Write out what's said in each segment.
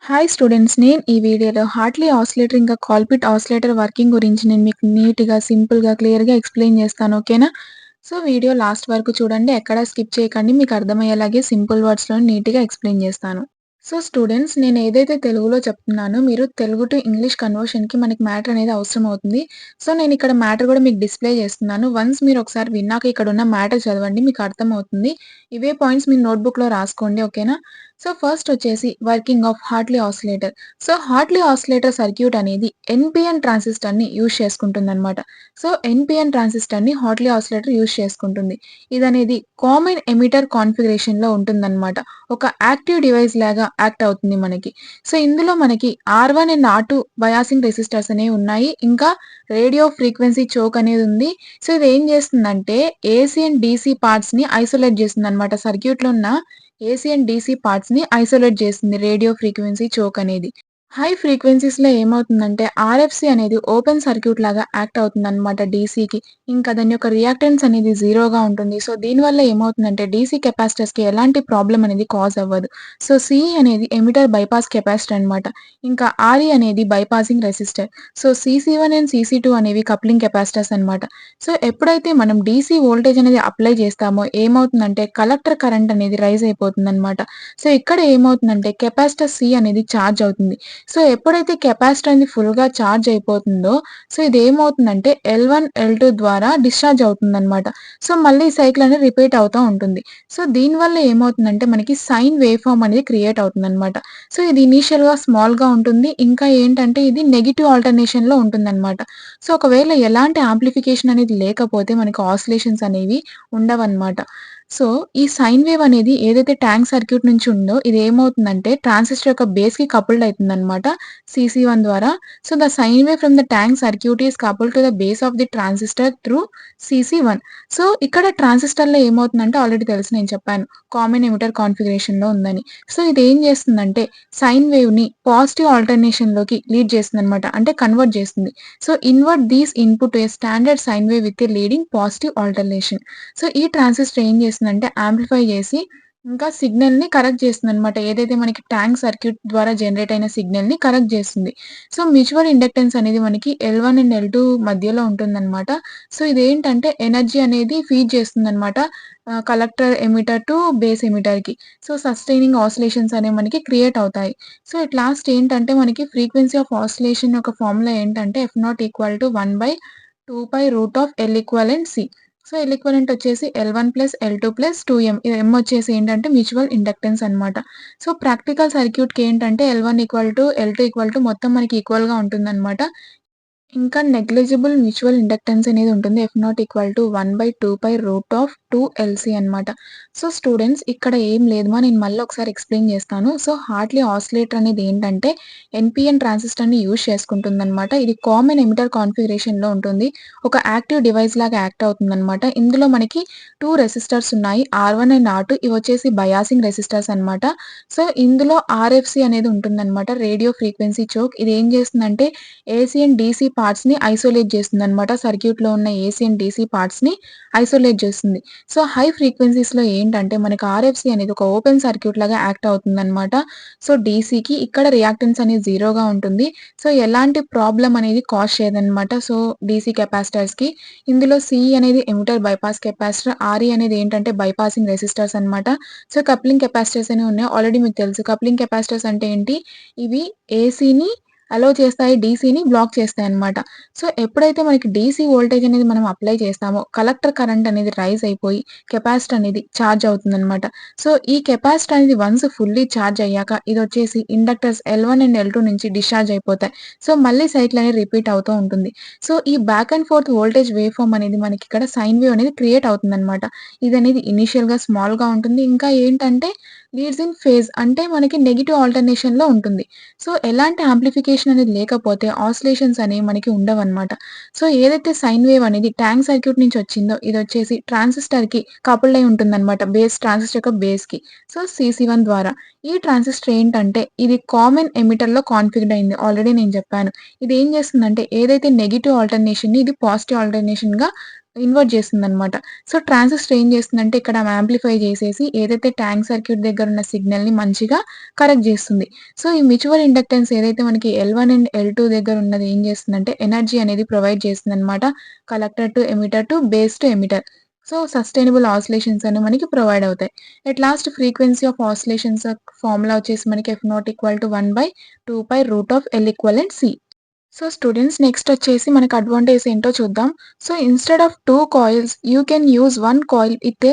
Hi students, నేను ఈ వీడియోలో హార్ట్లీ ఆసిలేటర్ ఇంకా కాల్పిట్ ఆసిలేటర్ వర్కింగ్ గురించి నేను మీకు నీట్‌గా, సింపుల్‌గా, క్లియర్‌గా ఎక్స్‌ప్లెయిన్ చేస్తాను. ఓకేనా? సో, వీడియో లాస్ట్ వరకు చూడండి. ఎక్కడా స్కిప్ చేయకండి. మీకు అర్థమయ్యేలాగే సింపుల్ వర్డ్స్‌లో నీట్‌గా ఎక్స్‌ప్లెయిన్ చేస్తాను. సో, స్టూడెంట్స్, నేను ఏదైతే తెలుగులో చెప్తున్నానో మీరు తెలుగు టు ఇంగ్లీష్ కన్వర్షన్‌కి మనకి మ్యాటర్ అనేది అవసరం అవుతుంది. సో, నేను ఇక్కడ మ్యాటర్ కూడా మీకు డిస్‌ప్లే చేస్తున్నాను. వన్స్ మీరు ఒకసారి విన్నాక ఇక్కడున్న మ్యాటర్ చదవండి. మీకు అర్థమవుతుంది. ఇవే పాయింట్స్ మీ నోట్‌బుక్‌లో రాసుకోండి. ఓకేనా? సో, ఫస్ట్ వచ్చేసి working of Hartley oscillator. So, Hartley oscillator circuit అనేది ఎన్‌పిఎన్ ట్రాన్సిస్టర్‌ని యూజ్ చేసుకుంటుందనమాట. సో, ఎన్‌పిఎన్ ట్రాన్సిస్టర్‌ని హార్ట్లీ ఆసిలేటర్ యూజ్ చేసుకుంటుంది. ఇదనేది కామన్ ఎమిటర్ కాన్ఫిగరేషన్‌లో ఉంటుందనమాట. ఒక యాక్టివ్ డివైస్ లాగా యాక్ట్ అవుతుంది మనకి. సో, ఇందులో మనకి R1 and R2 biasing resistors అనేవి ఉన్నాయి. ఇంకా రేడియో ఫ్రీక్వెన్సీ చోక్ అనేది ఉంది. సో, ఇదేం చేస్తుందంటే ఏసీ అండ్ డీసీ పార్ట్స్‌ని ఐసోలేట్ చేస్తుందనమాట. సర్క్యూట్‌లో ఉన్న ఏసీ అండ్ డీసీ పార్ట్స్‌ని ఐసోలేట్ చేస్తుంది రేడియో ఫ్రీక్వెన్సీ చోక్ అనేది. హై ఫ్రీక్వెన్సీస్‌లో ఏమవుతుందంటే ఆర్ఎఫ్‌సి అనేది ఓపెన్ సర్క్యూట్ లాగా యాక్ట్ అవుతుందనమాట డీసీకి. ఇంకా దాని యొక్క రియాక్టెన్స్ అనేది జీరోగా ఉంటుంది. సో, దీనివల్ల ఏమవుతుందంటే డీసీ కెపాసిటర్స్‌కి ఎలాంటి ప్రాబ్లమ్ అనేది కాజ్ అవ్వదు. సో, సీఈ అనేది ఎమిటర్ బైపాస్ కెపాసిటర్ అనమాట. ఇంకా ఆర్ఈ అనేది బైపాసింగ్ రెసిస్టర్. సో, సీసీ1 అండ్ సీసీ2 అనేవి కప్లింగ్ కెపాసిటర్స్ అనమాట. సో, ఎప్పుడైతే మనం డీసీ వోల్టేజ్ అనేది అప్లై చేస్తామో ఏమవుతుందంటే కలెక్టర్ కరెంట్ అనేది రైజ్ అయిపోతుందనమాట. సో, ఇక్కడ ఏమవుతుందంటే కెపాసిటర్ సి అనేది ఛార్జ్ అవుతుంది. సో, ఎప్పుడైతే కెపాసిటర్ అనేది ఫుల్‌గా ఛార్జ్ అయిపోతుందో, సో, ఇదేమవుతుందంటే L1, L2 ద్వారా డిశ్చార్జ్ అవుతుందనమాట. సో, మళ్ళీ ఈ సైకిల్ అనేది రిపీట్ అవుతా ఉంటుంది. సో, దీనివల్ల ఏమవుతుందంటే మనకి సైన్ వేవ్ ఫార్మ్ అనేది క్రియేట్ అవుతుందనమాట. సో, ఇది ఇనీషియల్‌గా స్మాల్‌గా ఉంటుంది. ఇంకా ఏంటంటే ఇది నెగెటివ్ ఆల్టర్నేషన్‌లో ఉంటుందనమాట. సో, ఒకవేళ ఎలాంటి యాంప్లిఫికేషన్ అనేది లేకపోతే మనకి ఆసిలేషన్స్ అనేవి ఉండవనమాట. సో, ఈ సైన్ వేవ్ అనేది ఏదైతే ట్యాంక్ సర్క్యూట్ నుంచి ఉందో ఇదేమవుతుందంటే ట్రాన్సిస్టర్ యొక్క బేస్‌కి కపుల్డ్ అయితుందనమాట సీసీ1 ద్వారా. So, the sine wave from the tank circuit is coupled to the base of the transistor through CC one. So, ఇక్కడ ట్రాన్సిస్టర్‌లో ఏమవుతుందంటే ఆల్రెడీ తెలుసు నేను చెప్పాను. కామన్ ఎమిటర్ కాన్ఫిగరేషన్‌లో ఉందని. సో, ఇదేం చేస్తుందంటే సైన్ వేవ్‌ని పాజిటివ్ ఆల్టర్నేషన్‌లోకి లీడ్ చేస్తుందనమాట. అంటే కన్వర్ట్ చేస్తుంది. So, invert these input to a standard sine wave with a leading positive alternation. So, ఈ ట్రాన్సిస్టర్ ఏం చేస్తుందంటే యాంప్లిఫై చేసి ఇంకా సిగ్నల్‌ని కరెక్ట్ చేస్తుందనమాట. ఏదైతే మనకి ట్యాంక్ సర్క్యూట్ ద్వారా జనరేట్ అయిన సిగ్నల్‌ని కరెక్ట్ చేస్తుంది. సో, మ్యూచువల్ ఇండక్టెన్స్ అనేది మనకి L1 అండ్ L2 మధ్యలో ఉంటుందనమాట. సో, ఇదేంటంటే ఎనర్జీ అనేది ఫీడ్ చేస్తుందనమాట. కలెక్టర్ ఎమిటర్ టు బేస్ ఎమిటర్‌కి. సో, సస్టైనింగ్ ఆసిలేషన్స్ అనేవి మనకి క్రియేట్ అవుతాయి. సో, ఎట్ లాస్ట్ ఏంటంటే మనకి ఫ్రీక్వెన్సీ ఆఫ్ ఆసిలేషన్ యొక్క ఫార్ములా ఏంటంటే F0 = 1/2π√L=C. So, L equivalent వచ్చేసి L1+L2+2M. ఈ M వచ్చేసి ఏంటంటే మ్యూచువల్ ఇండక్టెన్స్ అనమాట. సో, ప్రాక్టికల్ సర్క్యూట్‌కి ఏంటంటే L1 = L2 మొత్తం మనకి ఈక్వల్‌గా ఉంటుందనమాట. ఇంకా నెగ్లిజిబుల్ మ్యూచువల్ ఇండక్టెన్స్ అనేది ఉంటుంది. F0 = 1/2π√2LC అనమాట. సో, స్టూడెంట్స్ ఇక్కడ ఏం లేదు నేను మళ్ళీ ఒకసారి ఎక్స్‌ప్లెయిన్ చేస్తాను. సో, హార్ట్లీ ఆసిలేటర్ అనేది ఏంటంటే ఎన్‌పిఎన్ ట్రాన్సిస్టర్‌ని యూజ్ చేసుకుంటుందనమాట. ఇది కామన్ ఎమిటర్ కాన్ఫిగరేషన్‌లో ఉంటుంది. ఒక యాక్టివ్ డివైస్ లాగా యాక్ట్ అవుతుందనమాట. ఇందులో మనకి 2 రెసిస్టర్స్ ఉన్నాయి. R1 అండ్ R2 ఇవొచ్చేసి బయాసింగ్ రెసిస్టర్స్ అనమాట. సో, ఇందులో ఆర్ఎఫ్‌సి అనేది ఉంటుందనమాట. Radio frequency choke. ఇది ఏం చేస్తుందంటే ఏసీ అండ్ డీసీ పార్ట్స్‌ని ఐసోలేట్ చేస్తుందనమాట. సర్క్యూట్‌లో ఉన్న ఏసీ అండ్ డీసీ పార్ట్స్‌ని ఐసోలేట్ చేస్తుంది. సో, హై ఫ్రీక్వెన్సీస్‌లో ఏంటంటే మనకి ఆర్ఎఫ్‌సి అనేది ఒక ఓపెన్ సర్క్యూట్ లాగా యాక్ట్ అవుతుందనమాట. సో, డీసీకి ఇక్కడ రియాక్టెన్స్ అనేది జీరోగా ఉంటుంది. సో, ఎలాంటి ప్రాబ్లమ్ అనేది కాజ్ చేయదనమాట. సో, డీసీ కెపాసిటర్స్‌కి. ఇందులో సీఈ అనేది ఎమిటర్ బైపాస్ కెపాసిటర్, ఆర్ఈ అనేది ఏంటంటే బైపాసింగ్ రెసిస్టర్స్ అనమాట. సో, కప్లింగ్ కెపాసిటర్స్ అనేవి ఉన్నాయి. ఆల్రెడీ మీకు తెలుసు. కప్లింగ్ కెపాసిటర్స్ అంటే ఏంటి? ఇవి ఏసీని అలో చేస్తాయి. డీసీని బ్లాక్ చేస్తాయన్నమాట. సో, ఎప్పుడైతే మనకి డీసీ వోల్టేజ్ అనేది మనం అప్లై చేస్తామో కలెక్టర్ కరెంట్ అనేది రైజ్ అయిపోయి కెపాసిటర్ అనేది ఛార్జ్ అవుతుందన్నమాట. సో, ఈ కెపాసిటర్ అనేది వన్స్ ఫుల్లీ ఛార్జ్ అయ్యాక ఇదొచ్చేసి ఇండక్టర్స్ L1 అండ్ L2 నుంచి డిశ్చార్జ్ అయిపోతాయి. సో, మళ్ళీ సైకిల్ అనేది రిపీట్ అవుతూ ఉంటుంది. సో, ఈ back and forth voltage wave form అనేది మనకిక్కడ సైన్ వేవ్ అనేది క్రియేట్ అవుతుందన్నమాట. ఇదనేది ఇనీషియల్‌గా స్మాల్‌గా ఉంటుంది. ఇంకా ఏంటంటే లీడ్స్ ఇన్ ఫేజ్ అంటే మనకి నెగెటివ్ ఆల్టర్నేషన్‌లో ఉంటుంది. సో, ఎలాంటి యాంప్లిఫికేషన్ అనేది లేకపోతే ఆసిలేషన్స్ అనేవి మనకి ఉండవన్నమాట. సో, ఏదైతే సైన్ వేవ్ అనేది ట్యాంక్ సర్క్యూట్ నుంచి వచ్చిందో ఇదొచ్చేసి ట్రాన్సిస్టర్‌కి కపుల్డ్ అయి ఉంటుందన్నమాట. ట్రాన్సిస్టర్ యొక్క బేస్‌కి. సో, సీసీ1 ద్వారా. ఈ ట్రాన్సిస్టర్ ఏంటంటే ఇది కామన్ ఎమిటర్‌లో కాన్ఫిగర్డ్ అయింది. ఆల్రెడీ నేను చెప్పాను. ఇది ఏం చేస్తుందంటే ఏదైతే నెగెటివ్ ఆల్టర్నేషన్‌ని ఇది పాజిటివ్ ఆల్టర్నేషన్‌గా ఇన్వర్ట్ చేస్తుందనమాట. సో, ట్రాన్సిస్టర్ ఏం చేస్తుందంటే ఇక్కడ యాంప్లిఫై చేసేసి ఏదైతే ట్యాంక్ సర్క్యూట్ దగ్గరున్న సిగ్నల్‌ని మంచిగా కరెక్ట్ చేస్తుంది. సో, ఈ మ్యూచువల్ ఇండక్టెన్స్ ఏదైతే మనకి L1 అండ్ L2 దగ్గర ఉన్నది ఏం చేస్తుందంటే ఎనర్జీ అనేది ప్రొవైడ్ చేస్తుందనమాట. Collector to emitter to base to emitter. So, sustainable oscillations అనేవి మనకి ప్రొవైడ్ అవుతాయి. At last frequency of oscillations formula వచ్చేసి మనకి F0 = 1/2π L equivalent C. So students next వచ్చేసి మనకు అడ్వాంటేజ్ ఏంటో చూద్దాం. So instead of 2 coils you can use 1 coil with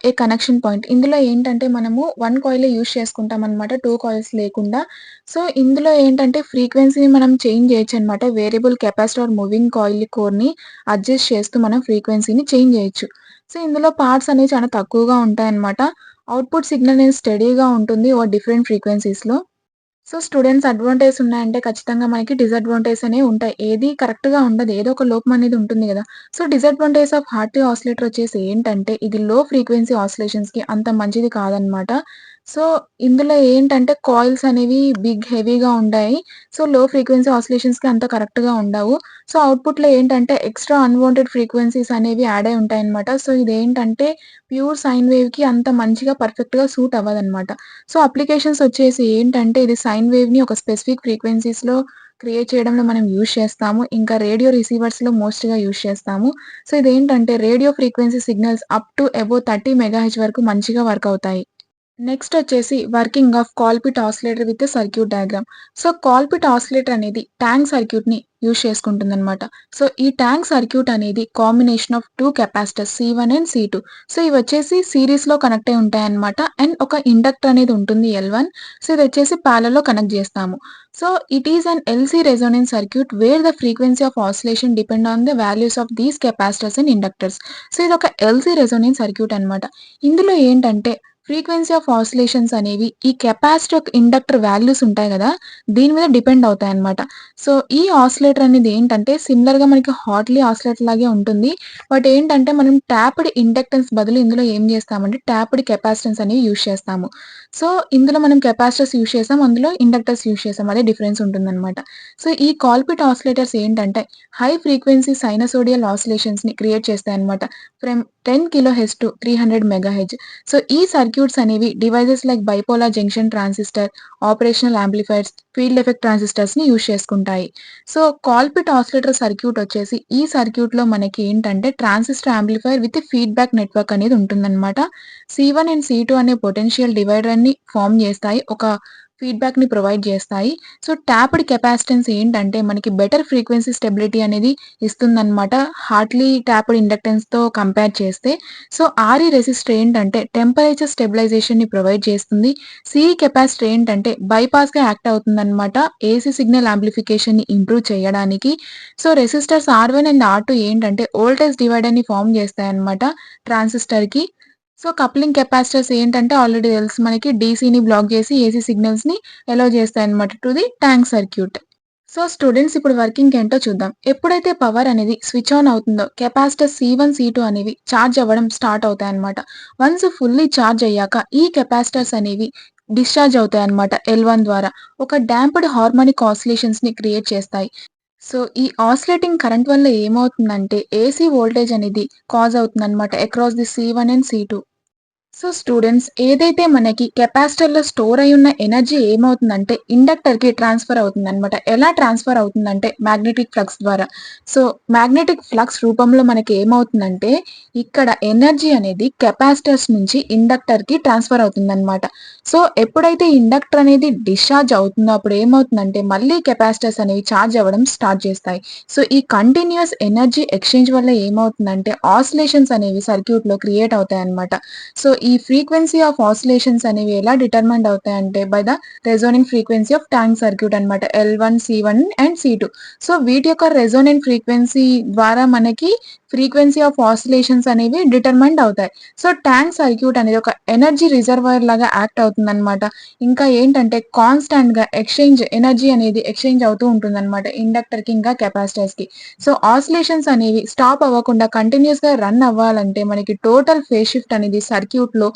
a connection point. ఇందులో ఏంటంటే మనము 1 కాయిలే యూజ్ చేసుకుంటామనమాట. 2 కాయిల్స్ లేకుండా. సో ఇందులో ఏంటంటే ఫ్రీక్వెన్సీని మనం చేంజ్ చేయొచ్చనమాట. Variable capacitor or moving coil కోర్‌ని అడ్జస్ట్ చేస్తూ మనం ఫ్రీక్వెన్సీని చేంజ్ చేయొచ్చు. సో ఇందులో పార్ట్స్ అనేవి చాలా తక్కువగా ఉంటాయన్నమాట. అవుట్‌పుట్ సిగ్నల్ అనేది స్టడీగా ఉంటుంది ఓవర్ డిఫరెంట్ ఫ్రీక్వెన్సీస్‌లో. సో, స్టూడెంట్స్ అడ్వాంటేజ్ ఉన్నాయంటే ఖచ్చితంగా మనకి డిసడ్వాంటేజ్ అనేవి ఉంటాయి. ఏది కరెక్ట్‌గా ఉండదు. ఏదో ఒక లోపం అనేది ఉంటుంది గదా! So, disadvantage of Hartley oscillator వచ్చేసి ఏంటంటే ఇది లో ఫ్రీక్వెన్సీ ఆసిలేషన్స్‌కి అంత మంచిది కాదనమాట. సో, ఇందులో ఏంటంటే కాయిల్స్ అనేవి హెవీగా ఉంటాయి. సో, లో ఫ్రీక్వెన్సీ ఆసిలేషన్స్‌కి అంత కరెక్ట్‌గా ఉండవు. సో, అవుట్‌పుట్‌లో ఏంటంటే ఎక్స్‌ట్రా అన్‌వాంటెడ్ ఫ్రీక్వెన్సీస్ అనేవి యాడ్ అయి ఉంటాయన్నమాట. సో, ఇదేంటంటే ప్యూర్ సైన్ వేవ్‌కి అంత మంచిగా పర్ఫెక్ట్‌గా సూట్ అవ్వదనమాట. సో, అప్లికేషన్స్ వచ్చేసి ఏంటంటే, ఇది సైన్ వేవ్‌ని ఒక స్పెసిఫిక్ ఫ్రీక్వెన్సీస్‌లో క్రియేట్ చేయడంలో మనం యూజ్ చేస్తాము. ఇంకా రేడియో రిసీవర్స్‌లో మోస్ట్‌గా యూజ్ చేస్తాము. సో, ఇదేంటంటే radio frequency signals up to above 30 megahertz వరకు మంచిగా వర్క్ అవుతాయి. నెక్స్ట్ వచ్చేసి working of Colpitts oscillator with circuit diagram. So, Colpitts oscillator అనేది ట్యాంక్ సర్క్యూట్‌ని యూజ్ చేసుకుంటుందనమాట. సో, ఈ ట్యాంక్ సర్క్యూట్ అనేది combination of 2 capacitors C1 and C2. So, ఇవొచ్చేసి సీరీస్‌లో కనెక్ట్ అయి ఉంటాయన్నమాట. అండ్ ఒక ఇండక్టర్ అనేది ఉంటుంది L1. సో, ఇదొచ్చేసి ప్యారలల్‌లో కనెక్ట్ జేస్తాము. So, it is an LC resonance circuit wear the frequency of oscillation depend on the values of these capacitors and inductors. So, ఇదొక LC రెసొనెన్స్ సర్క్యూట్ అనమాట. ఇందులో ఏంటంటే ఫ్రీక్వెన్సీ ఆఫ్ ఆసిలేషన్స్ అనేవి ఈ capacitor యొక్క ఇండక్టర్ వాల్యూస్ ఉంటాయి గదా! దీని మీద డిపెండ్ అవుతాయన్నమాట. సో, ఈ ఆసిలేటర్ అనేది ఏంటంటే సిమిలర్‌గా మనకి హార్ట్లీ ఆసిలేటర్ లాగే ఉంటుంది. బట్ ఏంటంటే మనం టాప్డ్ ఇండక్టెన్స్ బదులు ఇందులో ఏం జేస్తామంటే టాప్డ్ కెపాసిటెన్స్ అనేవి యూజ్ చేస్తాము. సో, ఇందులో మనం కెపాసిటర్స్ యూజ్ చేసాం. అందులో ఇండక్టర్స్ యూజ్ చేసాం. అదే డిఫరెన్స్ ఉంటుందన్నమాట. సో, ఈ కాల్పిట్ ఆసిలేటర్స్ ఏంటంటే హై ఫ్రీక్వెన్సీ సైనసోయిడల్ ఆసిలేషన్స్‌ని క్రియేట్ చేస్తాయన్నమాట. From 10 kilohertz to 300 megahertz. So, ఈ సర్క్యూట్స్ అనేవి devices like bipolar junction transistor, operational amplifiers, field effect ట్రాన్సిస్టర్స్‌ని యూజ్ చేసుకుంటాయి. సో, కాల్పిట్ ఆసిలేటర్ సర్క్యూట్ వచ్చేసి ఈ సర్క్యూట్‌లో మనకి ఏంటంటే transistor amplifier with feedback network అనేది ఉంటుందన్నమాట. C1 అండ్ C2 అనే పొటెన్షియల్ డివైడర్‌ని ఫార్మ్ చేస్తాయి. ఒక ఫీడ్‌బ్యాక్‌ని ప్రొవైడ్ చేస్తాయి. సో, టాప్డ్ కెపాసిటెన్స్ ఏంటంటే మనకి బెటర్ ఫ్రీక్వెన్సీ స్టెబిలిటీ అనేది ఇస్తుందన్నమాట. హార్ట్లీ టాప్డ్ ఇండక్టెన్స్‌తో కంపేర్ చేస్తే. సో, RE రెసిస్టర్ ఏంటంటే టెంపరేచర్ స్టెబిలైజేషన్‌ని ప్రొవైడ్ చేస్తుంది. CE కెపాసిటర్ ఏంటంటే బైపాస్‌గా యాక్ట్ అవుతుందన్నమాట. ఏసీ సిగ్నల్ యాంప్లిఫికేషన్‌ని ఇంప్రూవ్ చేయడానికి. So, resistors R1 and R2 ఏంటంటే వోల్టేజ్ డివైడర్‌ని ఫార్మ్ చేస్తాయన్నమాట ట్రాన్సిస్టర్‌కి. సో, కప్లింగ్ కెపాసిటర్స్ ఏంటంటే ఆల్రెడీ తెలుసు మనకి డీసీని బ్లాక్ చేసి ఏసీ సిగ్నల్స్‌ని అలౌ చేస్తాయన్నమాట to the tank circuit. So, students ఇప్పుడు వర్కింగ్ ఏంటో చూద్దాం. ఎప్పుడైతే పవర్ అనేది స్విచ్ ఆన్ అవుతుందో కెపాసిటర్ C1, C2 అనేవి చార్జ్ అవ్వడం స్టార్ట్ అవుతాయన్నమాట. వన్స్ ఫుల్లీ చార్జ్ అయ్యాక ఈ కెపాసిటర్స్ అనేవి డిశ్చార్జ్ అవుతాయన్నమాట L1 ద్వారా. ఒక డాంప్డ్ హార్మోనిక్ ఆసిలేషన్స్‌ని క్రియేట్ చేస్తాయి. సో, ఈ ఆసిలేటింగ్ కరెంట్ వల్ల ఏమవుతుందంటే ఏసీ వోల్టేజ్ అనేది కాజ్ అవుతుందన్నమాట across the C1 and C2. So students ఏదైతే మనకి కెపాసిటర్‌లో స్టోర్ అయ్యున్న ఎనర్జీ ఏమవుతుందంటే ఇండక్టర్‌కి ట్రాన్స్‌ఫర్ అవుతుందనమాట. ఎలా ట్రాన్స్‌ఫర్ అవుతుందంటే మాగ్నెటిక్ ఫ్లక్స్ ద్వారా. సో, మాగ్నెటిక్ ఫ్లక్స్ రూపంలో మనకి ఏమవుతుందంటే ఇక్కడ ఎనర్జీ అనేది కెపాసిటర్స్ నుంచి ఇండక్టర్‌కి ట్రాన్స్‌ఫర్ అవుతుందనమాట. సో, ఎప్పుడైతే ఇండక్టర్ అనేది డిశ్చార్జ్ అవుతుందో అప్పుడు ఏమవుతుందంటే మళ్ళీ కెపాసిటర్స్ అనేవి చార్జ్ అవ్వడం స్టార్ట్ చేస్తాయి. సో, ఈ కంటిన్యూయస్ ఎనర్జీ ఎక్స్‌చేంజ్ వల్ల ఏమవుతుందంటే ఆసిలేషన్స్ అనేవి సర్క్యూట్‌లో క్రియేట్ అవుతాయన్నమాట. సో, ఈ ఫ్రీక్వెన్సీ ఆఫ్ ఆసిలేషన్స్ అనేవి ఎలా డిటర్మైన్డ్ అవుతాయంటే by the resonant frequency of tank circuit అనమాట. L1, C1 and C2. So, వీటి యొక్క రెసోనెంట్ ఫ్రీక్వెన్సీ ద్వారా మనకి ఫ్రీక్వెన్సీ ఆఫ్ ఆసిలేషన్స్ అనేవి డిటర్మైన్డ్ అవుతాయి. సో, ట్యాంక్ సర్క్యూట్ అనేది ఒక ఎనర్జీ రిజర్వాయర్ లాగా యాక్ట్ అవుతుందనమాట. ఇంకా ఏంటంటే కాన్స్టాంట్‌గా ఎనర్జీ అనేది ఎక్స్‌చేంజ్ అవుతూ ఉంటుందనమాట ఇండక్టర్‌కి ఇంకా కెపాసిటర్స్‌కి. సో, ఆసిలేషన్స్ అనేవి స్టాప్ అవ్వకుండా కంటిన్యూయస్‌గా రన్ అవ్వాలంటే మనకి టోటల్ ఫేజ్ షిఫ్ట్ అనేది సర్క్యూట్‌లో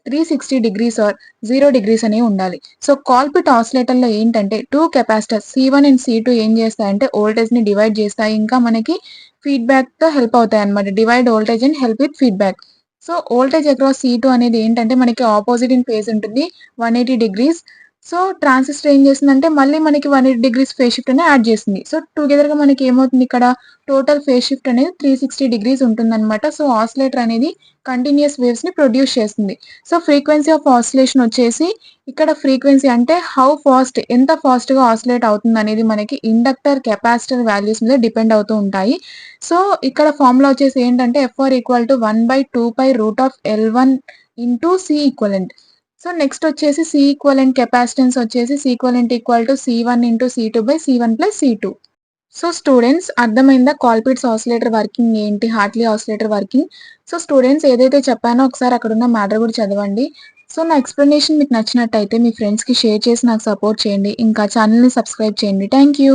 360 డిగ్రీస్ ఆర్ 0 డిగ్రీస్ అనేవి ఉండాలి. సో, కాల్పిట్ ఆసిలేటర్‌లో ఏంటంటే 2 కెపాసిటర్స్ C1 అండ్ C2 ఏం చేస్తాయంటే వోల్టేజ్‌ని డివైడ్ చేస్తాయి. ఇంకా మనకి ఫీడ్‌బ్యాక్‌తో హెల్ప్ అవుతాయన్నమాట. Divide voltage and help with feedback. So, voltage across C2 అనేది ఏంటంటే మనకి అపోజిట్ ఇన్ ఫేజ్ ఉంటుంది 180 డిగ్రీస్. సో, ట్రాన్సిస్టర్ ఏం చేస్తుందంటే మళ్ళీ మనకి 180 డిగ్రీస్ ఫేజ్ షిఫ్ట్ అనేది యాడ్ చేస్తుంది. సో, టుగెదర్‌గా మనకి ఏమవుతుంది ఇక్కడ టోటల్ ఫేజ్ షిఫ్ట్ అనేది 360 డిగ్రీస్ ఉంటుందన్నమాట. సో, ఆసిలేటర్ అనేది కంటిన్యూయస్ వేవ్స్‌ని ప్రొడ్యూస్ చేస్తుంది. సో, ఫ్రీక్వెన్సీ ఆఫ్ ఆసిలేషన్ వచ్చేసి ఇక్కడ ఫ్రీక్వెన్సీ అంటే హౌ ఫాస్ట్ ఎంత ఫాస్ట్‌గా ఆసిలేట్ అవుతుందనేది మనకి ఇండక్టర్, కెపాసిటర్ వాల్యూస్ మీద డిపెండ్ అవుతూ ఉంటాయి. సో, ఇక్కడ ఫార్ములా వచ్చేసి ఏంటంటే f r equal to 1/2π√L1 into C equivalent. So, next వచ్చేసి సి ఈక్వివలెంట్ కెపాసిటెన్స్ వచ్చేసి C equivalent equal to C1 into C2 by C1 plus C2. So, students అర్థమైందా Colpitts oscillator working ఏంటి? Hartley oscillator working. So, students ఏదైతే చెప్పానో ఒకసారి అక్కడున్న matter కూడా చదవండి. సో, నా ఎక్స్‌ప్లనేషన్ మీకు నచ్చినట్టయితే మీ ఫ్రెండ్స్‌కి షేర్ చేసి నాకు సపోర్ట్ చేయండి. ఇంకా ఛానెల్‌ని సబ్స్క్రైబ్ చేయండి. Thank you.